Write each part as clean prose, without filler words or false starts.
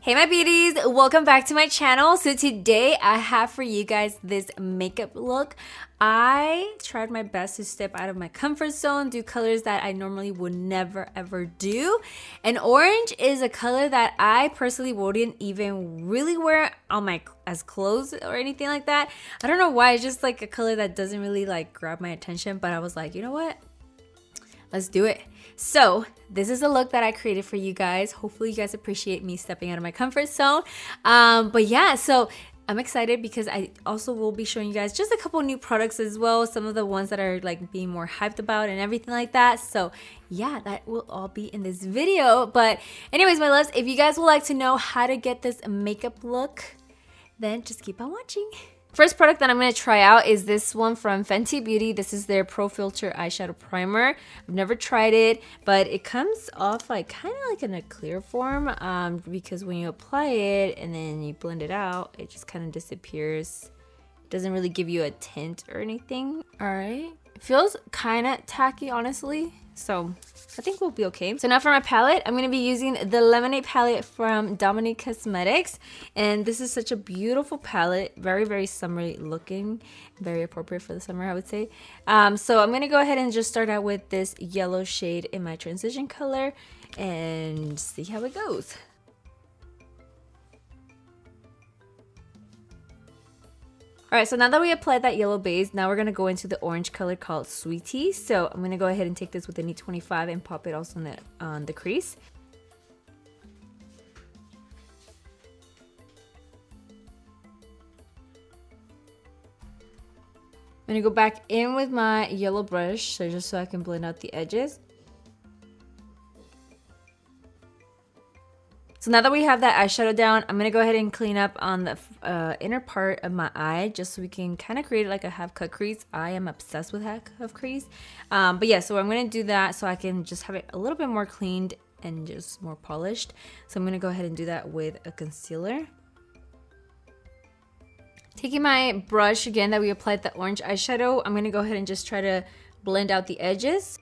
Hey my beauties, welcome back to my channel. So today I have for you guys this makeup look. I tried my best to step out of my comfort zone, do colors that I normally would never ever do. And orange is a color that I personally wouldn't even really wear on my as clothes or anything like that. I don't know why, it's just like a color that doesn't really like grab my attention, but I was like, you know what? Let's do it. So this is a look that I created for you guys. Hopefully you guys appreciate me stepping out of my comfort zone. But yeah, so I'm excited because I also will be showing you guys just a couple new products as well. Some of the ones that are like being more hyped about and everything like that. So yeah, that will all be in this video. But anyways, my loves, if you guys would like to know how to get this makeup look, then just keep on watching. First product that I'm going to try out is this one from Fenty Beauty. This is their Pro Filt'r eyeshadow primer. I've never tried it, but it comes off like kind of like in a clear form because when you apply it and then you blend it out, it just kind of disappears. It doesn't really give you a tint or anything. All right. It feels kind of tacky, honestly. So I think we'll be okay. So now for my palette, I'm going to be using the Lemonade palette from Dominique Cosmetics. And this is such a beautiful palette. Very, very summery looking. Very appropriate for the summer, I would say. So I'm going to go ahead and just start out with this yellow shade in my transition color and see how it goes. Alright, so now that we applied that yellow base, now we're going to go into the orange color called Sweetie. So I'm going to go ahead and take this with an E25 and pop it also on the crease. I'm going to go back in with my yellow brush, so just so I can blend out the edges. So now that we have that eyeshadow down, I'm going to go ahead and clean up on the inner part of my eye just so we can kind of create like a half cut crease. I am obsessed with half cut crease. But yeah, so I'm going to do that so I can just have it a little bit more cleaned and just more polished. So I'm going to go ahead and do that with a concealer. Taking my brush again that we applied the orange eyeshadow, I'm going to go ahead and just try to blend out the edges.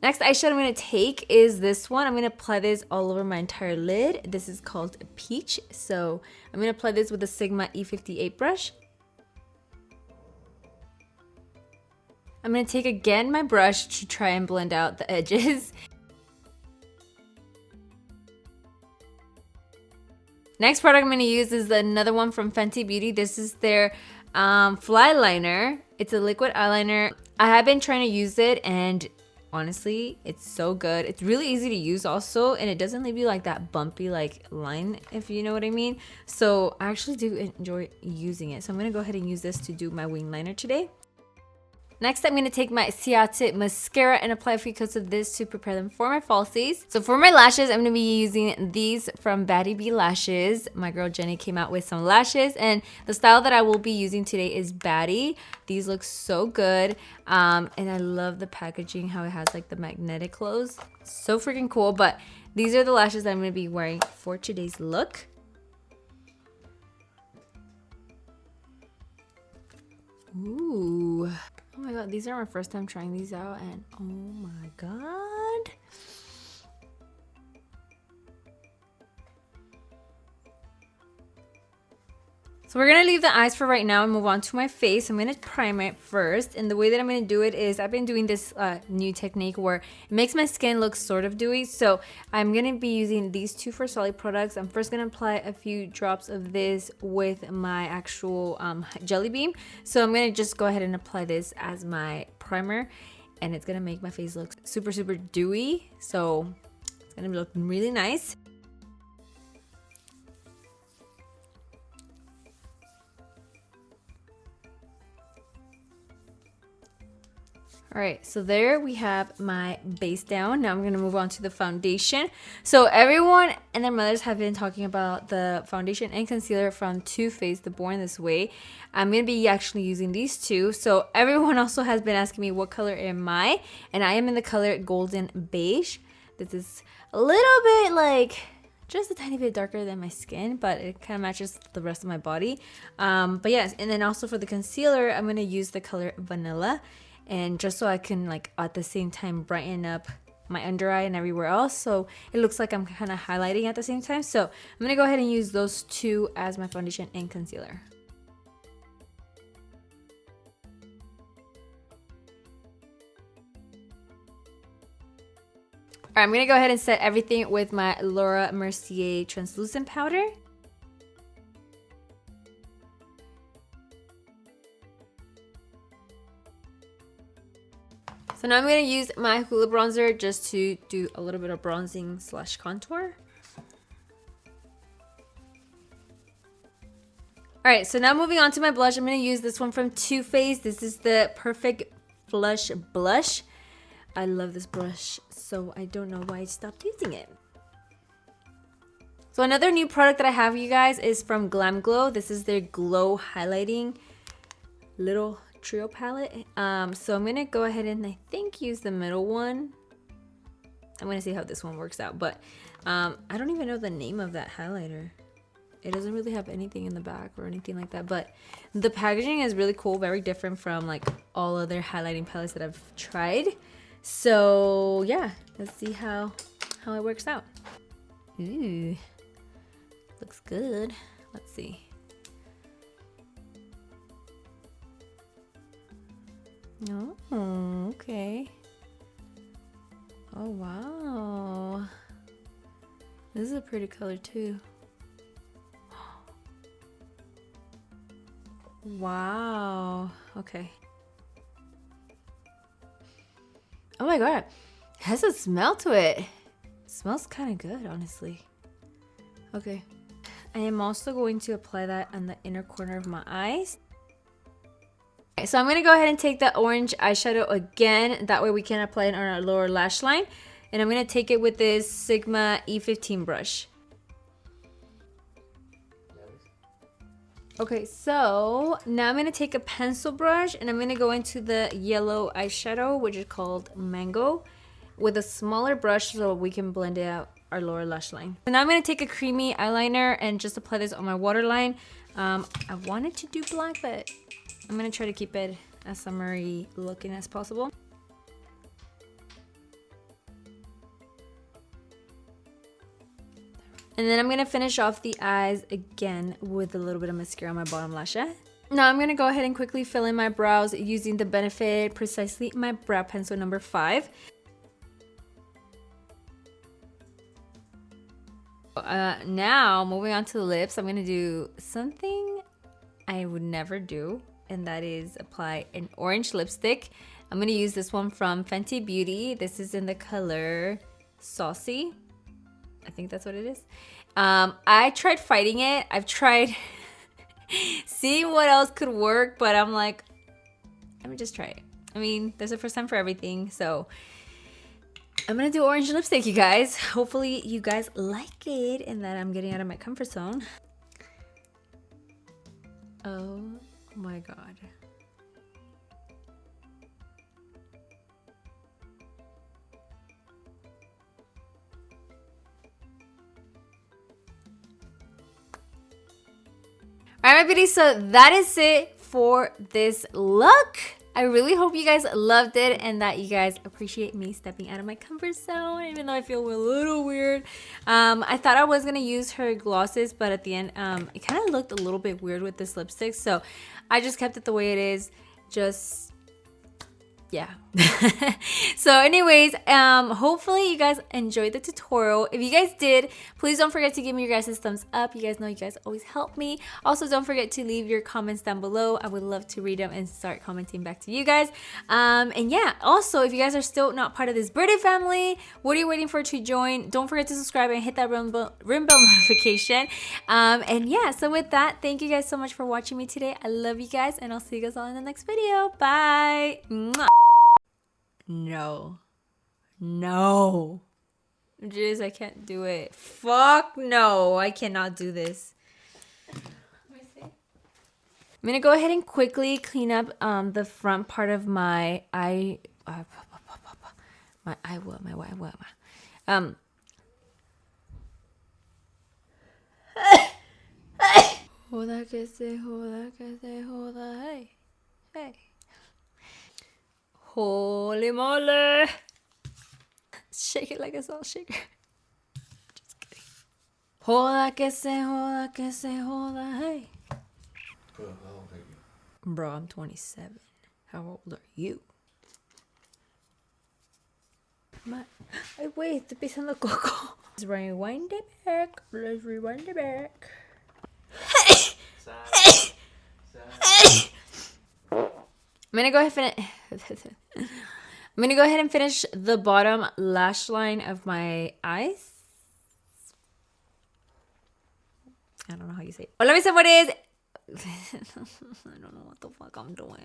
Next eyeshadow I'm going to take is this one. I'm going to apply this all over my entire lid. This is called Peach. So I'm going to apply this with a Sigma E58 brush. I'm going to take again my brush to try and blend out the edges. Next product I'm going to use is another one from Fenty Beauty. This is their Flyliner. It's a liquid eyeliner. I have been trying to use it and honestly, it's so good. It's really easy to use also, and it doesn't leave you like that bumpy like line, if you know what I mean. So I actually do enjoy using it. So I'm going to go ahead and use this to do my wing liner today. Next, I'm going to take my Ciaté mascara and apply a few coats of this to prepare them for my falsies. So for my lashes, I'm going to be using these from Baddie B Lashes. My girl Jenny came out with some lashes, and the style that I will be using today is Baddie. These look so good, and I love the packaging, how it has like the magnetic close. So freaking cool, but these are the lashes that I'm going to be wearing for today's look. Ooh. Oh my god, these are my first time trying these out, and oh my god. So we're going to leave the eyes for right now and move on to my face. I'm going to prime it first, and the way that I'm going to do it is I've been doing this new technique where it makes my skin look sort of dewy. So I'm going to be using these two Farsáli products. I'm first going to apply a few drops of this with my actual jelly beam. So I'm going to just go ahead and apply this as my primer, and it's going to make my face look super, super dewy. So it's going to be looking really nice. Alright, so there we have my base down. Now I'm going to move on to the foundation. So everyone and their mothers have been talking about the foundation and concealer from Too Faced, the Born This Way. I'm going to be actually using these two. So everyone also has been asking me what color am I? And I am in the color Golden Beige. This is a little bit like just a tiny bit darker than my skin, but it kind of matches the rest of my body. But yes, and then also for the concealer, I'm going to use the color Vanilla. And just so I can like at the same time brighten up my under eye and everywhere else, so it looks like I'm kind of highlighting at the same time. So I'm gonna go ahead and use those two as my foundation and concealer. All right, I'm gonna go ahead and set everything with my Laura Mercier translucent powder. So now I'm going to use my Hoola bronzer just to do a little bit of bronzing slash contour. Alright, so now moving on to my blush. I'm going to use this one from Too Faced. This is the Perfect Flush Blush. I love this brush, so I don't know why I stopped using it. So another new product that I have, you guys, is from GLAMGLOW. This is their Glow Highlighting Little Trio palette. So I'm gonna go ahead and I think use the middle one. I'm gonna see how this one works out, but I don't even know the name of that highlighter. It doesn't really have anything in the back or anything like that, but the packaging is really cool, very different from like all other highlighting palettes that I've tried. So yeah, let's see how it works out. Ooh, looks good. Let's see. Oh, okay. Oh, wow. This is a pretty color too. Wow. Okay. Oh my god. It has a smell to it. It smells kind of good, honestly. Okay. I am also going to apply that on the inner corner of my eyes. Okay, so I'm going to go ahead and take the orange eyeshadow again. That way we can apply it on our lower lash line. And I'm going to take it with this Sigma E15 brush. Okay, so now I'm going to take a pencil brush and I'm going to go into the yellow eyeshadow, which is called Mango, with a smaller brush so we can blend it out our lower lash line. So now I'm going to take a creamy eyeliner and just apply this on my waterline. I wanted to do black, but I'm going to try to keep it as summery looking as possible. And then I'm going to finish off the eyes again with a little bit of mascara on my bottom lashes. Now I'm going to go ahead and quickly fill in my brows using the Benefit Precisely My Brow Pencil number 5. Now moving on to the lips, I'm going to do something I would never do, and that is apply an orange lipstick. I'm going to use this one from Fenty Beauty. This is in the color Saucy. I think that's what it is. I tried fighting it. I've tried seeing what else could work, but I'm like, let me just try it. I mean, there's a first time for everything, so I'm gonna do orange lipstick, you guys. Hopefully you guys like it and that I'm getting out of my comfort zone. Oh my god. Alright, my beauties, so that is it for this look. I really hope you guys loved it and that you guys appreciate me stepping out of my comfort zone, even though I feel a little weird. I thought I was going to use her glosses, but at the end, it kind of looked a little bit weird with this lipstick. So I just kept it the way it is. Just, yeah. So anyways, hopefully you guys enjoyed the tutorial. If you guys did, please don't forget to give me your guys' thumbs up. You guys know you guys always help me. Also, don't forget to leave your comments down below. I would love to read them and start commenting back to you guys. And yeah, also, if you guys are still not part of this BIRDY family, what are you waiting for to join? Don't forget to subscribe and hit that ring bell notification. And yeah, so with that, thank you guys so much for watching me today. I love you guys, and I'll see you guys all in the next video. Bye. Mwah. No. No. Jeez, I can't do it. Fuck no. I cannot do this. I'm gonna go ahead and quickly clean up the front part of my eye. Hola que se joda, hey. Hey. Holy moly! shake it like a salt shaker. Just kidding. Joda que se joda, hey. Good, how old are you? Bro, I'm 27. How old are you? Ay, wait, estoy pisando coco. Let's rewind it back. Let's rewind it back. I'm gonna go ahead and finish the bottom lash line of my eyes. I don't know how you say it. Oh, let me say what it is. I don't know what the fuck I'm doing.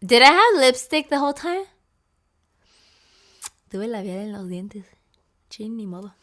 Did I have lipstick the whole time? Tuve labial en los dientes. Chin, ni modo.